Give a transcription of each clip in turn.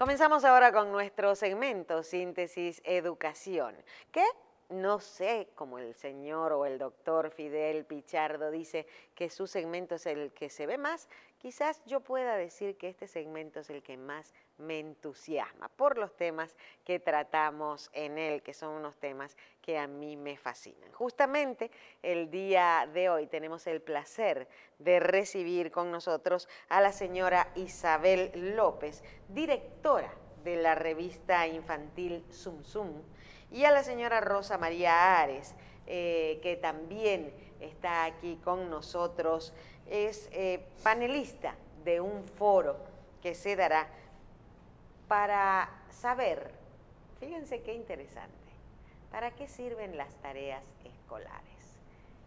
Comenzamos ahora con nuestro segmento Síntesis Educación, que no sé, como el señor o el doctor Fidel Pichardo dice que su segmento es el que se ve más, quizás yo pueda decir que este segmento es el que más me entusiasma por los temas que tratamos en él, que son unos temas que a mí me fascinan. Justamente el día de hoy tenemos el placer de recibir con nosotros a la señora Isabel López, directora de la revista infantil Zum Zum, y a la señora Rosa María Ares, que también está aquí con nosotros, es panelista de un foro que se dará para saber, fíjense qué interesante, ¿para qué sirven las tareas escolares?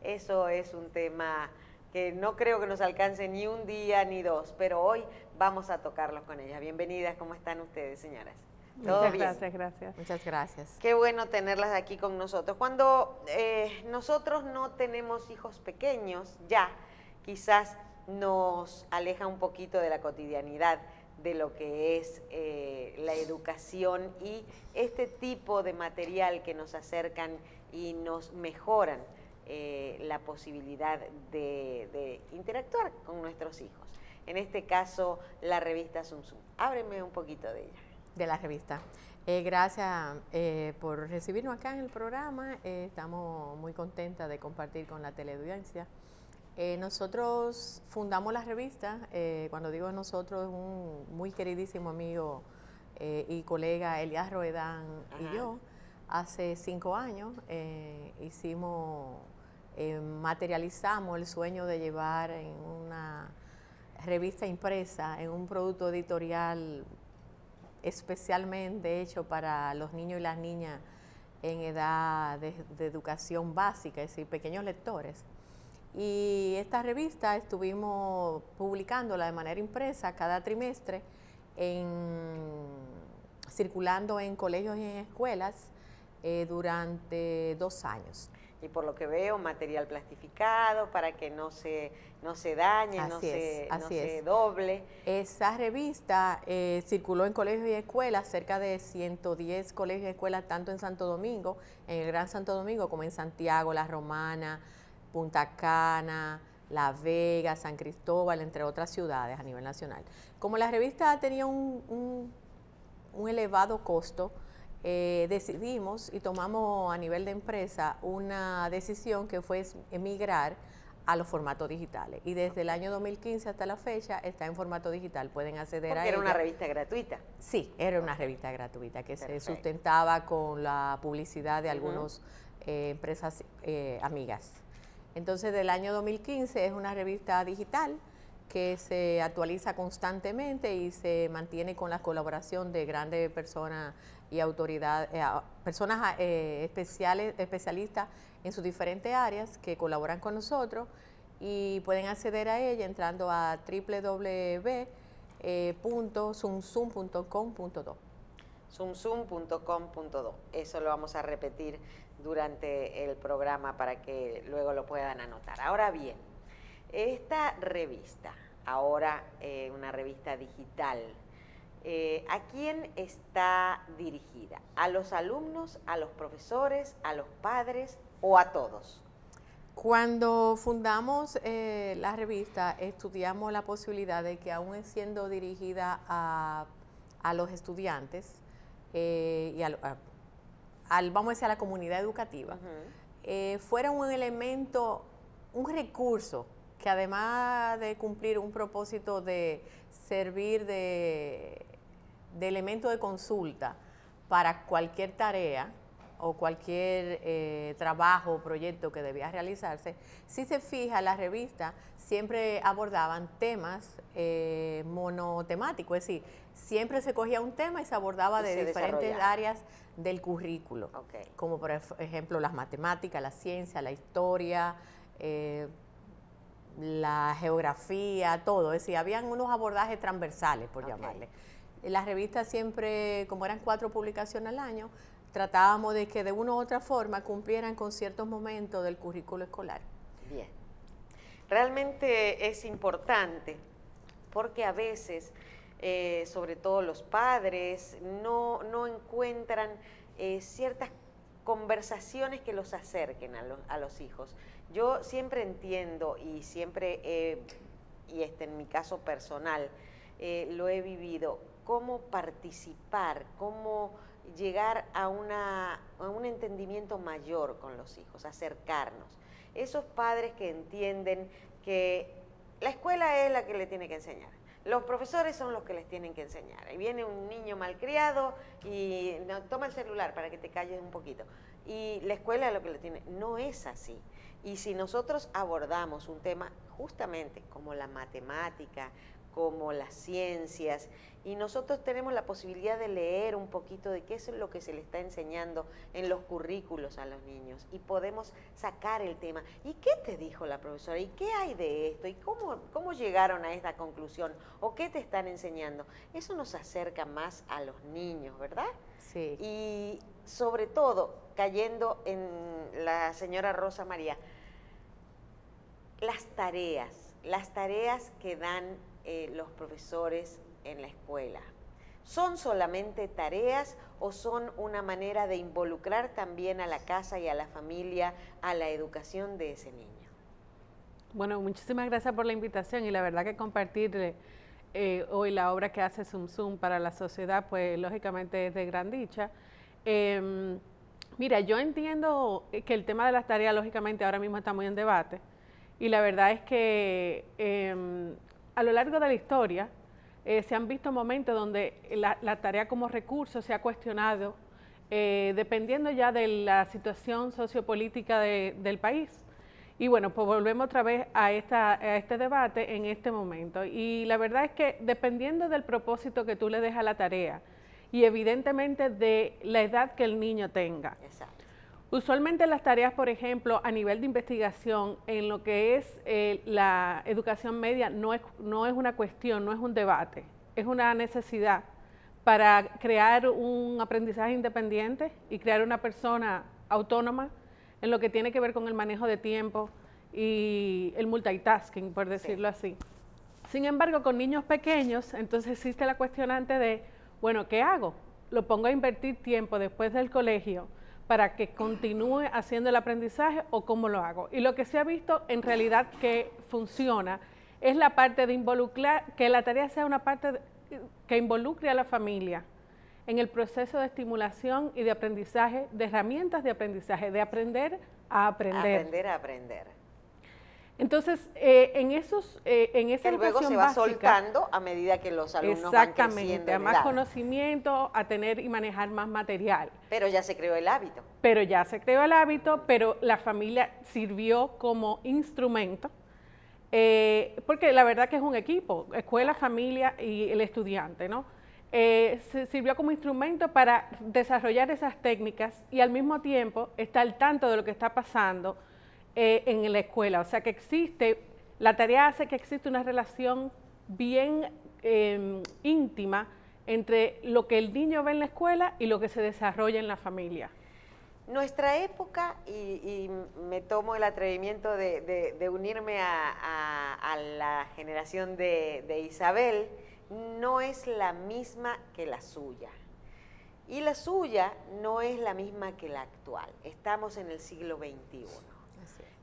Eso es un tema que no creo que nos alcance ni un día ni dos, pero hoy vamos a tocarlos con ellas. Bienvenidas, ¿cómo están ustedes, señoras? Muchas gracias, gracias. Muchas gracias. Qué bueno tenerlas aquí con nosotros. Cuando nosotros no tenemos hijos pequeños, ya quizás nos aleja un poquito de la cotidianidad de lo que es la educación y este tipo de material que nos acercan y nos mejoran la posibilidad de interactuar con nuestros hijos. En este caso, la revista Zum Zum. Ábreme un poquito de ella. De la revista. Gracias por recibirnos acá en el programa. Estamos muy contentas de compartir con la teleaudiencia. Nosotros fundamos la revista, cuando digo nosotros, un muy queridísimo amigo y colega, Elías Roedán. Ajá. Y yo, hace 5 años, materializamos el sueño de llevar en una revista impresa, en un producto editorial especialmente hecho para los niños y las niñas en edad de educación básica, es decir, pequeños lectores. Y esta revista estuvimos publicándola de manera impresa cada trimestre, circulando en colegios y en escuelas durante 2 años. Y por lo que veo, material plastificado para que no se dañe, no se doble. Esa revista circuló en colegios y escuelas, cerca de 110 colegios y escuelas, tanto en Santo Domingo, en el Gran Santo Domingo, como en Santiago, La Romana, Punta Cana, La Vega, San Cristóbal, entre otras ciudades a nivel nacional. Como la revista tenía un elevado costo, decidimos y tomamos a nivel de empresa una decisión que fue emigrar a los formatos digitales. Y desde el año 2015 hasta la fecha está en formato digital, pueden acceder a ella. ¿Era una revista gratuita? Sí, era una revista gratuita que se sustentaba con la publicidad de algunas empresas amigas. Entonces, del año 2015 es una revista digital que se actualiza constantemente y se mantiene con la colaboración de grandes personas y autoridades, personas especialistas en sus diferentes áreas que colaboran con nosotros y pueden acceder a ella entrando a www.zumzum.com.do. Zumzum.com.do. Eso lo vamos a repetir durante el programa para que luego lo puedan anotar. Ahora bien, esta revista, ahora una revista digital, ¿a quién está dirigida? ¿A los alumnos, a los profesores, a los padres o a todos? Cuando fundamos la revista, estudiamos la posibilidad de que aún siendo dirigida a los estudiantes y vamos a decir, a la comunidad educativa, fuera un elemento, un recurso que además de cumplir un propósito de servir de elemento de consulta para cualquier tarea o cualquier trabajo o proyecto que debía realizarse, si se fija, la revista siempre abordaban temas monotemáticos, es decir, siempre se cogía un tema y se abordaba de diferentes áreas del currículo, como por ejemplo las matemáticas, la ciencia, la historia, la geografía, todo, es decir, habían unos abordajes transversales, por llamarle. La revista siempre, como eran 4 publicaciones al año, tratábamos de que de una u otra forma cumplieran con ciertos momentos del currículo escolar. Bien. Realmente es importante porque a veces sobre todo los padres, no encuentran ciertas conversaciones que los acerquen a los hijos. Yo siempre entiendo y siempre, y en mi caso personal, lo he vivido, cómo participar, cómo llegar a un entendimiento mayor con los hijos, acercarnos. Esos padres que entienden que la escuela es la que le tiene que enseñar, los profesores son los que les tienen que enseñar. Y viene un niño malcriado y no, toma el celular para que te calles un poquito. Y la escuela es lo que le tiene. No es así. Y si nosotros abordamos un tema justamente como la matemática, como las ciencias, y nosotros tenemos la posibilidad de leer un poquito de qué es lo que se le está enseñando en los currículos a los niños, y podemos sacar el tema. ¿Y qué te dijo la profesora? ¿Y qué hay de esto? ¿Y cómo llegaron a esta conclusión? ¿O qué te están enseñando? Eso nos acerca más a los niños, ¿verdad? Sí. Y sobre todo, cayendo en la señora Rosa María, las tareas que dan los profesores en la escuela, ¿son solamente tareas o son una manera de involucrar también a la casa y a la familia a la educación de ese niño? Bueno, muchísimas gracias por la invitación, y la verdad que compartir hoy la obra que hace Zum Zum para la sociedad, pues lógicamente es de gran dicha. Mira, yo entiendo que el tema de las tareas lógicamente ahora mismo está muy en debate, y la verdad es que a lo largo de la historia se han visto momentos donde la tarea como recurso se ha cuestionado, dependiendo ya de la situación sociopolítica del país. Y bueno, pues volvemos otra vez a este debate en este momento. Y la verdad es que dependiendo del propósito que tú le des a la tarea y evidentemente de la edad que el niño tenga. Exacto. Usualmente las tareas, por ejemplo, a nivel de investigación, en lo que es la educación media, no es una cuestión, no es un debate, es una necesidad para crear un aprendizaje independiente y crear una persona autónoma en lo que tiene que ver con el manejo de tiempo y el multitasking, por decirlo así. Sin embargo, con niños pequeños, entonces existe la cuestionante de, bueno, ¿qué hago? ¿Lo pongo a invertir tiempo después del colegio para que continúe haciendo el aprendizaje o cómo lo hago? Y lo que se ha visto en realidad que funciona es la parte de involucrar, que la tarea sea una parte que involucre a la familia en el proceso de estimulación y de aprendizaje, de herramientas de aprendizaje, de aprender a aprender. Aprender a aprender. Entonces, en esa que luego se va básica, soltando a medida que los alumnos van creciendo. Exactamente, a más conocimiento, a tener y manejar más material. Pero ya se creó el hábito. Pero la familia sirvió como instrumento, porque la verdad que es un equipo, escuela, familia y el estudiante, ¿no? Se sirvió como instrumento para desarrollar esas técnicas y al mismo tiempo está al tanto de lo que está pasando en la escuela. O sea que la tarea hace que existe una relación bien íntima entre lo que el niño ve en la escuela y lo que se desarrolla en la familia. Nuestra época, y me tomo el atrevimiento de unirme a la generación de Isabel, no es la misma que la suya. Y la suya no es la misma que la actual. Estamos en el siglo XXI.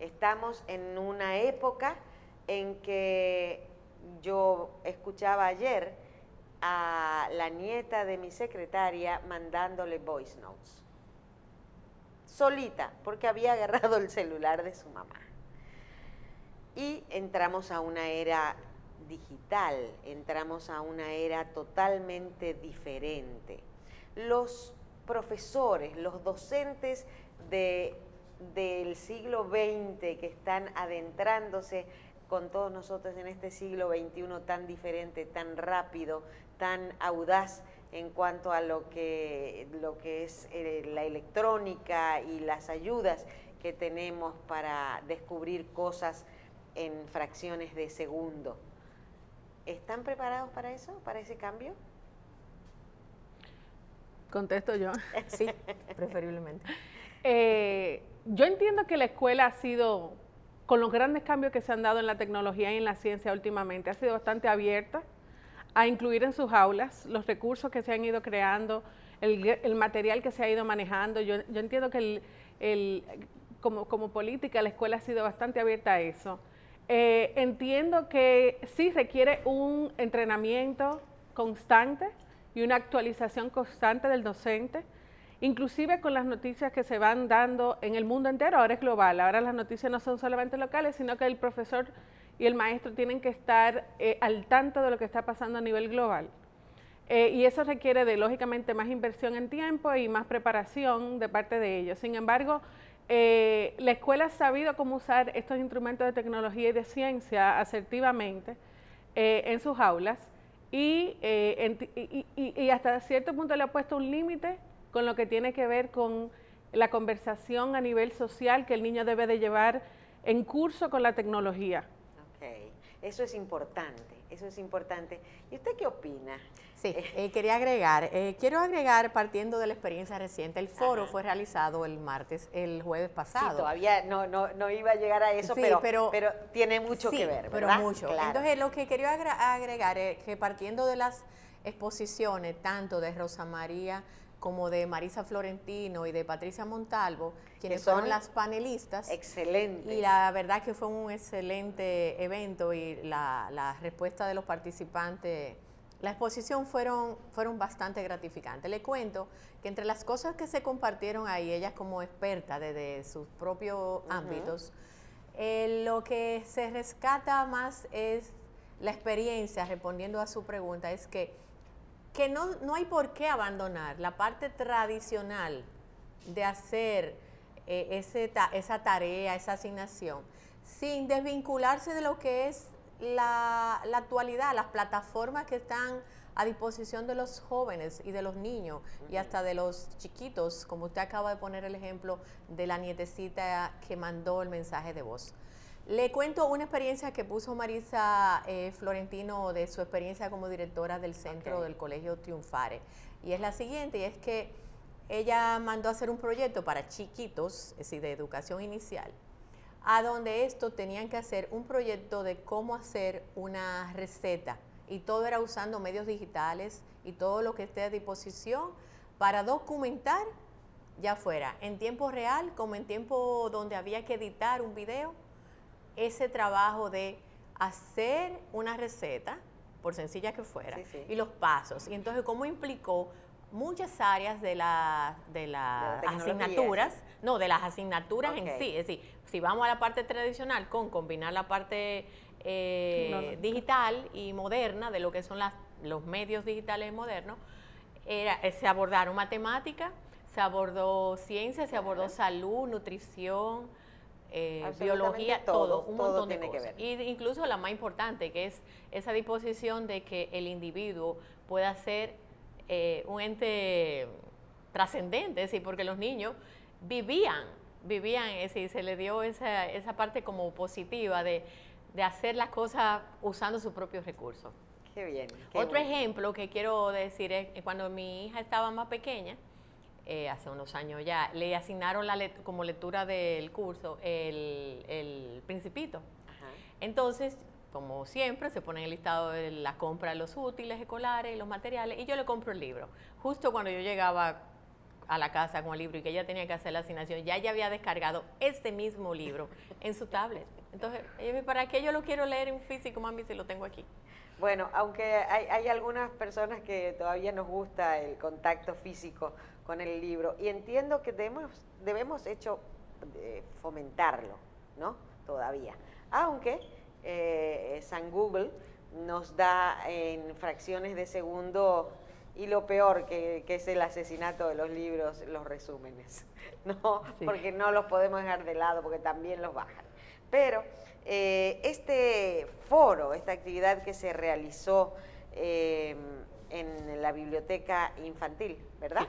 Estamos en una época en que yo escuchaba ayer a la nieta de mi secretaria mandándole voice notes. Solita, porque había agarrado el celular de su mamá. Y entramos a una era digital, entramos a una era totalmente diferente. Los profesores, los docentes del siglo XX que están adentrándose con todos nosotros en este siglo XXI tan diferente, tan rápido, tan audaz en cuanto a lo que es la electrónica y las ayudas que tenemos para descubrir cosas en fracciones de segundo. ¿Están preparados para eso, para ese cambio? Contesto yo. Sí, preferiblemente. Yo entiendo que la escuela ha sido, con los grandes cambios que se han dado en la tecnología y en la ciencia últimamente, ha sido bastante abierta a incluir en sus aulas los recursos que se han ido creando, el material que se ha ido manejando. Yo entiendo que como política la escuela ha sido bastante abierta a eso. Entiendo que sí requiere un entrenamiento constante y una actualización constante del docente, inclusive con las noticias que se van dando en el mundo entero. Ahora es global, ahora las noticias no son solamente locales, sino que el profesor y el maestro tienen que estar al tanto de lo que está pasando a nivel global. Y eso requiere lógicamente, más inversión en tiempo y más preparación de parte de ellos. Sin embargo, la escuela ha sabido cómo usar estos instrumentos de tecnología y de ciencia asertivamente en sus aulas y hasta cierto punto le ha puesto un límite con lo que tiene que ver con la conversación a nivel social que el niño debe de llevar en curso con la tecnología. Ok, eso es importante, eso es importante. ¿Y usted qué opina? Sí, quiero agregar partiendo de la experiencia reciente. El foro fue realizado el jueves pasado. Sí, todavía no iba a llegar a eso, sí, pero tiene mucho que ver, ¿verdad? Pero mucho. Claro. Entonces, lo que quería agregar es que partiendo de las exposiciones, tanto de Rosa María como de Marisa Florentino y de Patricia Montalvo, quienes fueron las panelistas. Excelente. Y la verdad que fue un excelente evento y la respuesta de los participantes, la exposición fueron bastante gratificantes. Le cuento que entre las cosas que se compartieron ahí, ellas como expertas desde sus propios ámbitos, lo que se rescata más es la experiencia, respondiendo a su pregunta, es que no hay por qué abandonar la parte tradicional de hacer esa tarea, esa asignación, sin desvincularse de lo que es la actualidad, las plataformas que están a disposición de los jóvenes y de los niños y hasta de los chiquitos, como usted acaba de poner el ejemplo de la nietecita que mandó el mensaje de voz. Le cuento una experiencia que puso Marisa Florentino de su experiencia como directora del centro del Colegio Triunfare. Y es la siguiente, y es que ella mandó a hacer un proyecto para chiquitos, es decir, de educación inicial, a donde estos tenían que hacer un proyecto de cómo hacer una receta. Y todo era usando medios digitales y todo lo que esté a disposición para documentar, ya fuera en tiempo real como en tiempo donde había que editar un video, ese trabajo de hacer una receta, por sencilla que fuera, y los pasos. Y entonces, cómo implicó muchas áreas de las asignaturas, de las asignaturas en sí. Es decir, si vamos a la parte tradicional con combinar la parte digital y moderna de lo que son los medios digitales modernos, se abordaron matemática, se abordó ciencia, se abordó salud, nutrición, biología, todo, un montón de cosas. Y incluso la más importante, que es esa disposición de que el individuo pueda ser un ente trascendente, es decir, porque los niños vivían, es decir, se le dio esa parte como positiva de hacer las cosas usando sus propios recursos. Qué bien. Otro ejemplo que quiero decir es que cuando mi hija estaba más pequeña, hace unos años ya, le asignaron como lectura del curso el Principito. Entonces, como siempre, se pone en el listado de la compra de los útiles escolares y los materiales, y yo le compro el libro. Justo cuando yo llegaba a la casa con el libro y que ella tenía que hacer la asignación, ya ella había descargado este mismo libro en su tablet. Entonces, ella me dice, ¿para qué yo lo quiero leer en físico, mami, si lo tengo aquí? Bueno, aunque hay algunas personas que todavía nos gusta el contacto físico con el libro, y entiendo que debemos fomentarlo, ¿no? Todavía. Aunque San Google nos da en fracciones de segundo, y lo peor que es el asesinato de los libros, los resúmenes, ¿no? Sí. Porque no los podemos dejar de lado, porque también los bajan. Pero este foro, esta actividad que se realizó en la biblioteca infantil, ¿verdad?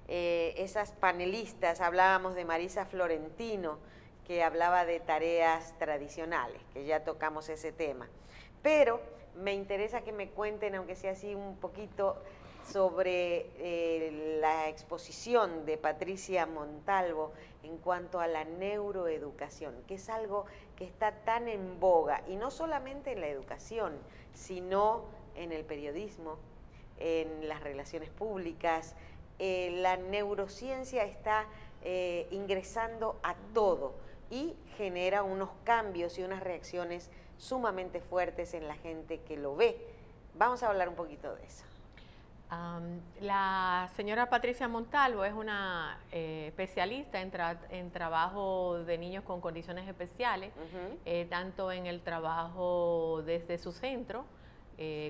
Esas panelistas, hablábamos de Marisa Florentino, que hablaba de tareas tradicionales, que ya tocamos ese tema. Pero me interesa que me cuenten, aunque sea así un poquito, sobre la exposición de Patricia Montalvo en cuanto a la neuroeducación, que es algo que está tan en boga, y no solamente en la educación, sino en el periodismo, en las relaciones públicas. La neurociencia está ingresando a todo y genera unos cambios y unas reacciones sumamente fuertes en la gente que lo ve. Vamos a hablar un poquito de eso. La señora Patricia Montalvo es una especialista en trabajo de niños con condiciones especiales, tanto en el trabajo desde su centro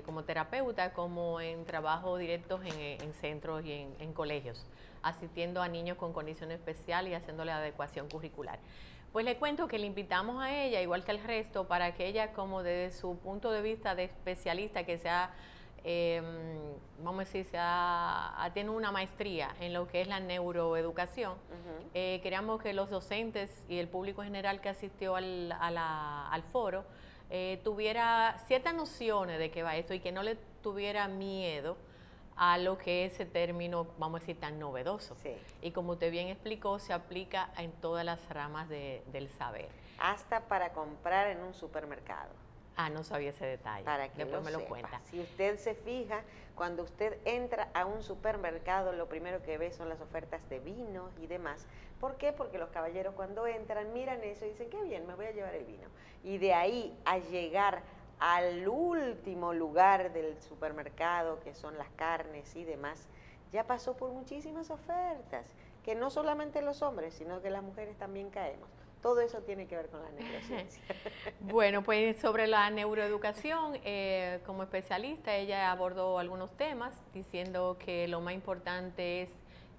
como terapeuta, como en trabajo directos en centros y en colegios, asistiendo a niños con condiciones especiales y haciéndole adecuación curricular. Pues le cuento que le invitamos a ella, igual que al resto, para que ella, como desde su punto de vista de especialista, que sea vamos a decir, tiene una maestría en lo que es la neuroeducación. Queríamos que los docentes y el público en general que asistió al foro tuviera ciertas nociones de qué va esto y que no le tuviera miedo a lo que es ese término, vamos a decir, tan novedoso. Sí. Y como usted bien explicó, se aplica en todas las ramas del saber. Hasta para comprar en un supermercado. No sabía ese detalle. Para que después me lo sepa. cuenta. Si usted se fija, cuando usted entra a un supermercado, lo primero que ve son las ofertas de vino y demás. ¿Por qué? Porque los caballeros cuando entran miran eso y dicen, qué bien, me voy a llevar el vino. Y de ahí a llegar al último lugar del supermercado, que son las carnes y demás, ya pasó por muchísimas ofertas, que no solamente los hombres, sino que las mujeres también caemos. Todo eso tiene que ver con la neurociencia. Bueno, pues sobre la neuroeducación, como especialista, ella abordó algunos temas, diciendo que lo más importante es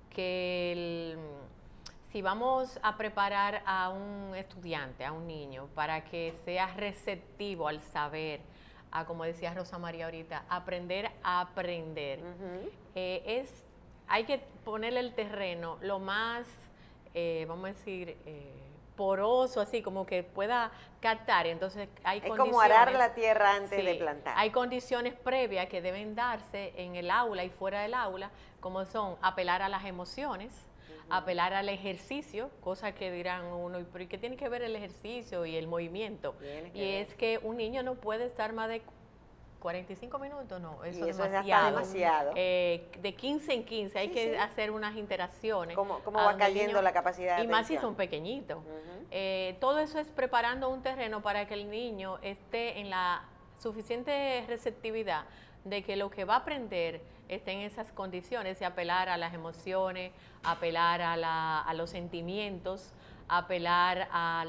que si vamos a preparar a un estudiante, a un niño, para que sea receptivo al saber, a, como decía Rosa María ahorita, aprender a aprender, hay que ponerle el terreno lo más, vamos a decir, poroso, así como que pueda captar. Entonces hay condiciones, como arar la tierra antes de plantar. Hay condiciones previas que deben darse en el aula y fuera del aula, como son apelar a las emociones, apelar al ejercicio, cosa que dirán uno, ¿pero qué tiene que ver el ejercicio y el movimiento? Y es que un niño no puede estar más de 45 minutos, no, eso es demasiado. De 15 en 15 hay que hacer unas interacciones. ¿Cómo va cayendo la capacidad de atención? Y más si son pequeñitos. Todo eso es preparando un terreno para que el niño esté en la suficiente receptividad de que lo que va a aprender esté en esas condiciones y apelar a las emociones, apelar a los sentimientos, apelar a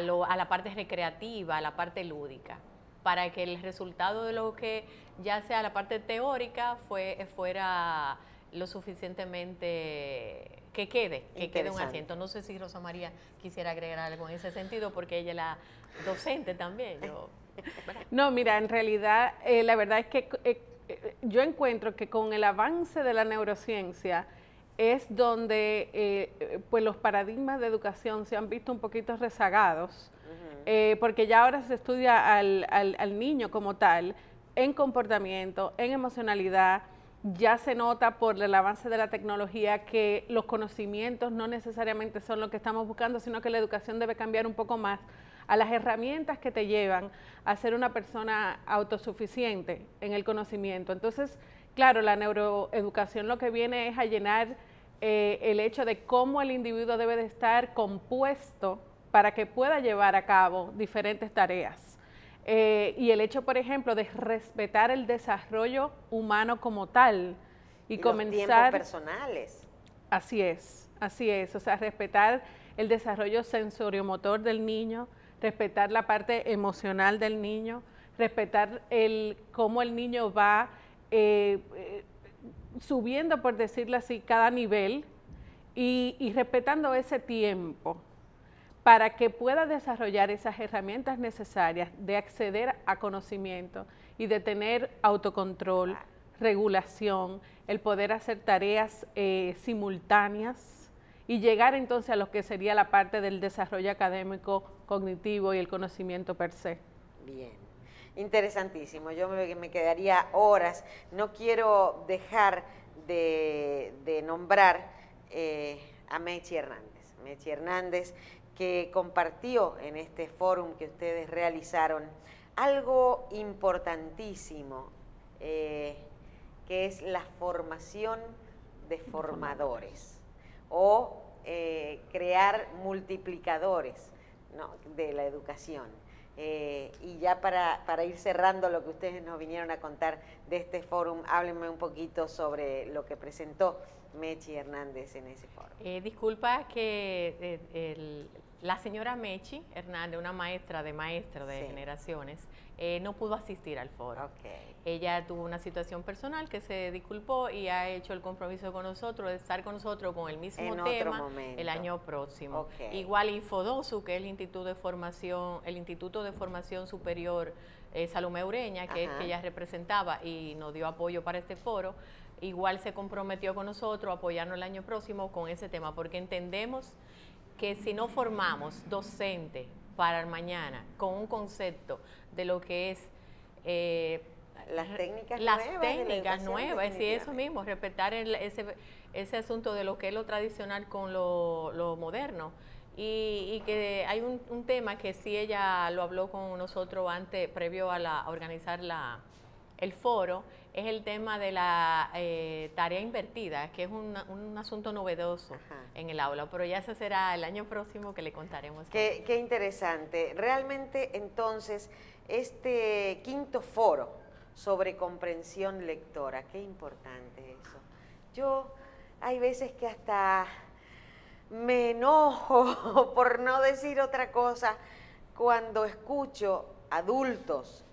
la parte recreativa, a la parte lúdica, para que el resultado de lo que ya sea la parte teórica fuera lo suficientemente que quede un asiento. No sé si Rosa María quisiera agregar algo en ese sentido, porque ella es la docente también. No, mira, en realidad la verdad es que yo encuentro que con el avance de la neurociencia es donde pues los paradigmas de educación se han visto un poquito rezagados. Porque ya ahora se estudia al niño como tal, en comportamiento, en emocionalidad. Ya se nota por el avance de la tecnología que los conocimientos no necesariamente son lo que estamos buscando, sino que la educación debe cambiar un poco más a las herramientas que te llevan a ser una persona autosuficiente en el conocimiento. Entonces, claro, la neuroeducación lo que viene es a llenar el hecho de cómo el individuo debe de estar compuesto para que pueda llevar a cabo diferentes tareas. Y el hecho, por ejemplo, de respetar el desarrollo humano como tal y comenzar... Los tiempos personales. Así es, o sea, respetar el desarrollo sensoriomotor del niño, respetar la parte emocional del niño, respetar cómo el niño va subiendo, por decirlo así, cada nivel y respetando ese tiempo, para que pueda desarrollar esas herramientas necesarias de acceder a conocimiento y de tener autocontrol, regulación, el poder hacer tareas simultáneas y llegar entonces a lo que sería la parte del desarrollo académico, cognitivo y el conocimiento per se. Bien, interesantísimo. Yo me quedaría horas. No quiero dejar de nombrar a Mechi Hernández. Mechi Hernández, que compartió en este fórum que ustedes realizaron algo importantísimo, que es la formación de formadores o crear multiplicadores, ¿no?, de la educación. Y ya para ir cerrando lo que ustedes nos vinieron a contar de este fórum, háblenme un poquito sobre lo que presentó Mechi Hernández en ese foro. Disculpa que la señora Mechi Hernández, una maestra de maestros de generaciones, no pudo asistir al foro. Okay. Ella tuvo una situación personal que se disculpó y ha hecho el compromiso con nosotros de estar con nosotros con el mismo tema el año próximo. Okay. Igual Infodosu, que es el Instituto de Formación Superior Salomé Ureña, que es que ella representaba y nos dio apoyo para este foro, igual se comprometió con nosotros a apoyarnos el año próximo con ese tema, porque entendemos que si no formamos docentes para el mañana con un concepto de lo que es las técnicas nuevas, es decir, eso mismo, respetar ese asunto de lo que es lo tradicional con lo moderno. Y que hay un tema que sí ella lo habló con nosotros antes, previo a organizar el foro, es el tema de la tarea invertida, que es un asunto novedoso en el aula, pero ya eso será el año próximo que le contaremos. Qué interesante. Realmente, entonces, este quinto foro sobre comprensión lectora, qué importante eso. Yo hay veces que hasta me enojo, por no decir otra cosa, cuando escucho adultos,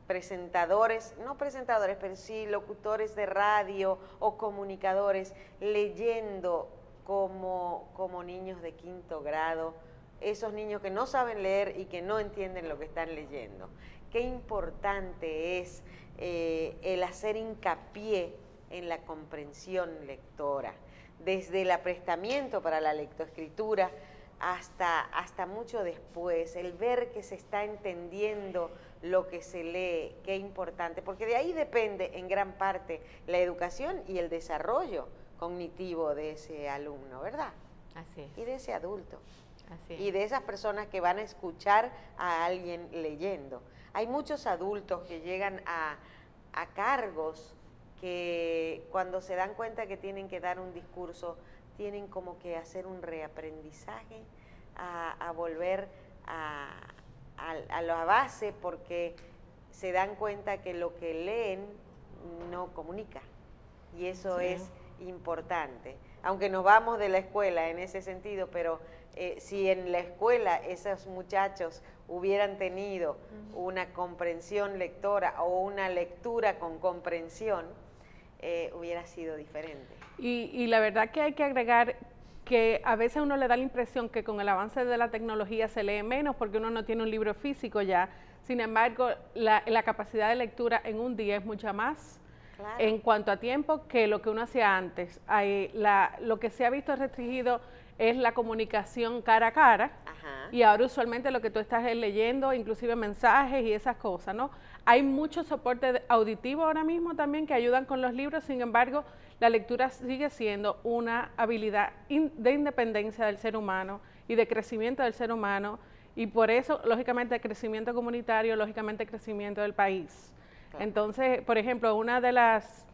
presentadores, no presentadores, pero sí locutores de radio o comunicadores leyendo como niños de quinto grado, esos niños que no saben leer y que no entienden lo que están leyendo. Qué importante es el hacer hincapié en la comprensión lectora, desde el aprestamiento para la lectoescritura hasta mucho después, el ver que se está entendiendo lo que se lee, qué importante, porque de ahí depende en gran parte la educación y el desarrollo cognitivo de ese alumno, ¿verdad? Así es. Y de ese adulto. Así es. Y de esas personas que van a escuchar a alguien leyendo. Hay muchos adultos que llegan a cargos que cuando se dan cuenta que tienen que dar un discurso, tienen como que hacer un reaprendizaje, a volver a la base, porque se dan cuenta que lo que leen no comunica. Y eso es importante. Aunque nos vamos de la escuela en ese sentido, pero si en la escuela esos muchachos hubieran tenido una comprensión lectora o una lectura con comprensión, hubiera sido diferente. Y la verdad que hay que agregar que a veces uno le da la impresión que con el avance de la tecnología se lee menos porque uno no tiene un libro físico ya. Sin embargo, la capacidad de lectura en un día es mucha más. Claro. En cuanto a tiempo que lo que uno hacía antes. Lo que se ha visto restringido es la comunicación cara a cara. Ajá. Y ahora usualmente lo que tú estás es leyendo, inclusive mensajes y esas cosas, ¿no? Hay mucho soporte auditivo ahora mismo también que ayudan con los libros, sin embargo, la lectura sigue siendo una habilidad de independencia del ser humano y de crecimiento del ser humano, y por eso, lógicamente, crecimiento comunitario, lógicamente, crecimiento del país. Claro. Entonces, por ejemplo, una de las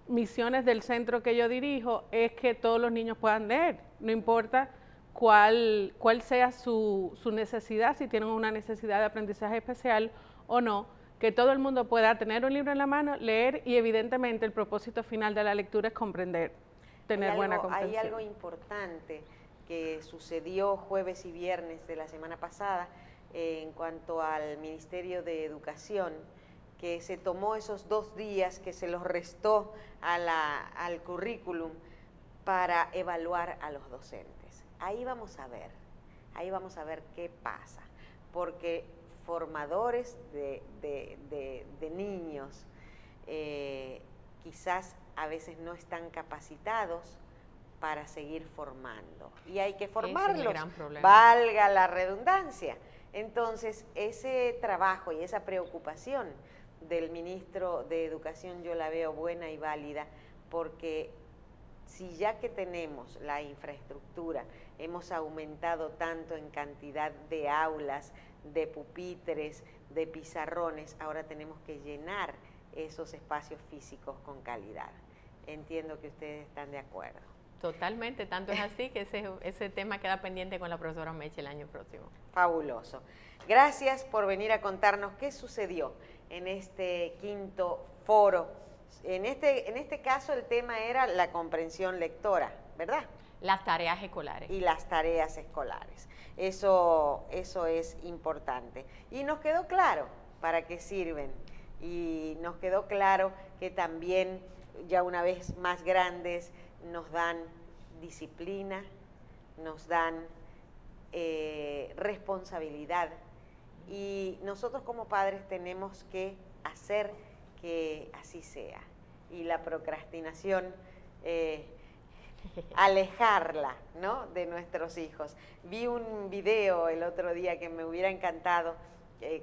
misiones del centro que yo dirijo es que todos los niños puedan leer, no importa cuál sea su necesidad, si tienen una necesidad de aprendizaje especial o no, que todo el mundo pueda tener un libro en la mano, leer, y evidentemente el propósito final de la lectura es comprender, tener buena comprensión. Hay algo importante que sucedió jueves y viernes de la semana pasada en cuanto al Ministerio de Educación, que se tomó esos 2 días que se los restó al currículum para evaluar a los docentes. Ahí vamos a ver qué pasa, porque formadores de niños quizás a veces no están capacitados para seguir formando, y hay que formarlos, valga la redundancia. Entonces, ese trabajo y esa preocupación del ministro de Educación yo la veo buena y válida, porque si ya que tenemos la infraestructura, hemos aumentado tanto en cantidad de aulas, de pupitres, de pizarrones, ahora tenemos que llenar esos espacios físicos con calidad. Entiendo que ustedes están de acuerdo. Totalmente, tanto es así que ese tema queda pendiente con la profesora Meche el año próximo. Fabuloso. Gracias por venir a contarnos qué sucedió en este quinto foro. En este caso el tema era la comprensión lectora, ¿verdad? Las tareas escolares. Y las tareas escolares. Eso es importante. Y nos quedó claro para qué sirven. Y nos quedó claro que también, ya una vez más grandes, nos dan disciplina, nos dan responsabilidad. Y nosotros como padres tenemos que hacer que así sea. Y la procrastinación, alejarla, ¿no?, de nuestros hijos. Vi un video el otro día que me hubiera encantado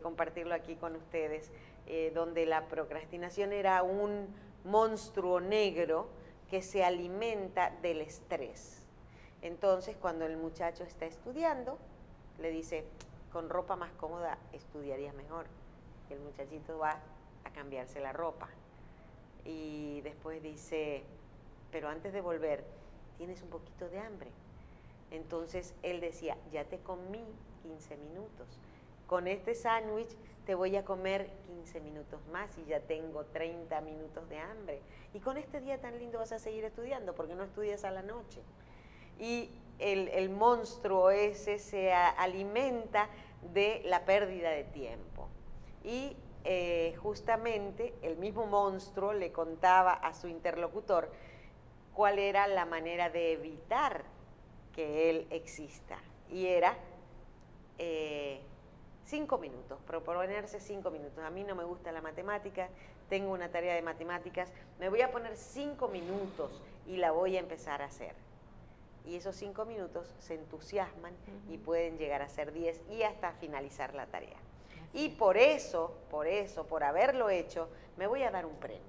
compartirlo aquí con ustedes, donde la procrastinación era un monstruo negro que se alimenta del estrés. Entonces, cuando el muchacho está estudiando, le dice, con ropa más cómoda estudiarías mejor. Y el muchachito va a cambiarse la ropa. Y después dice, pero antes de volver, tienes un poquito de hambre. Entonces él decía, ya te comí 15 minutos. Con este sándwich te voy a comer 15 minutos más y ya tengo 30 minutos de hambre. Y con este día tan lindo vas a seguir estudiando porque no estudias a la noche. Y el monstruo ese se alimenta de la pérdida de tiempo. Y justamente el mismo monstruo le contaba a su interlocutor cuál era la manera de evitar que él exista. Y era 5 minutos, proponerse 5 minutos. A mí no me gusta la matemática, tengo una tarea de matemáticas, me voy a poner 5 minutos y la voy a empezar a hacer. Y esos 5 minutos se entusiasman y pueden llegar a ser 10 y hasta finalizar la tarea. Y por haberlo hecho, me voy a dar un premio.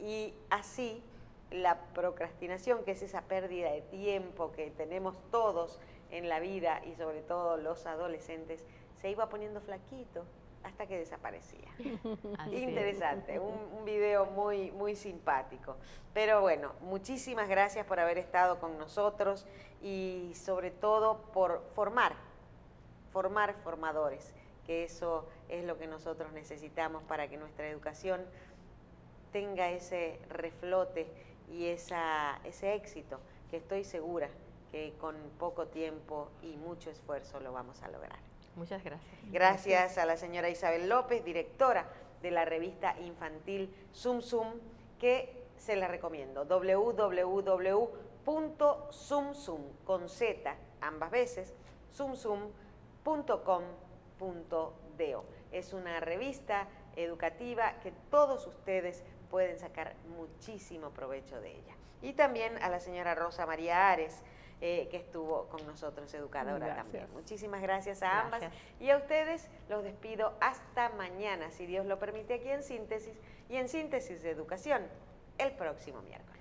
Y así, la procrastinación, que es esa pérdida de tiempo que tenemos todos en la vida y sobre todo los adolescentes, se iba poniendo flaquito hasta que desaparecía. Interesante, un video muy, muy simpático. Pero bueno, muchísimas gracias por haber estado con nosotros y sobre todo por formar formadores, que eso es lo que nosotros necesitamos para que nuestra educación tenga ese reflote y ese éxito, que estoy segura que con poco tiempo y mucho esfuerzo lo vamos a lograr. Muchas gracias. Gracias a la señora Isabel López, directora de la revista infantil Zum Zum, que se la recomiendo, www.zumzum, con Z, ambas veces, zumzum.com.do. Es una revista educativa que todos ustedes pueden sacar muchísimo provecho de ella. Y también a la señora Rosa María Ares, que estuvo con nosotros, educadora también. Muchísimas gracias a ambas. Y a ustedes los despido hasta mañana, si Dios lo permite, aquí en Síntesis y en Síntesis de Educación, el próximo miércoles.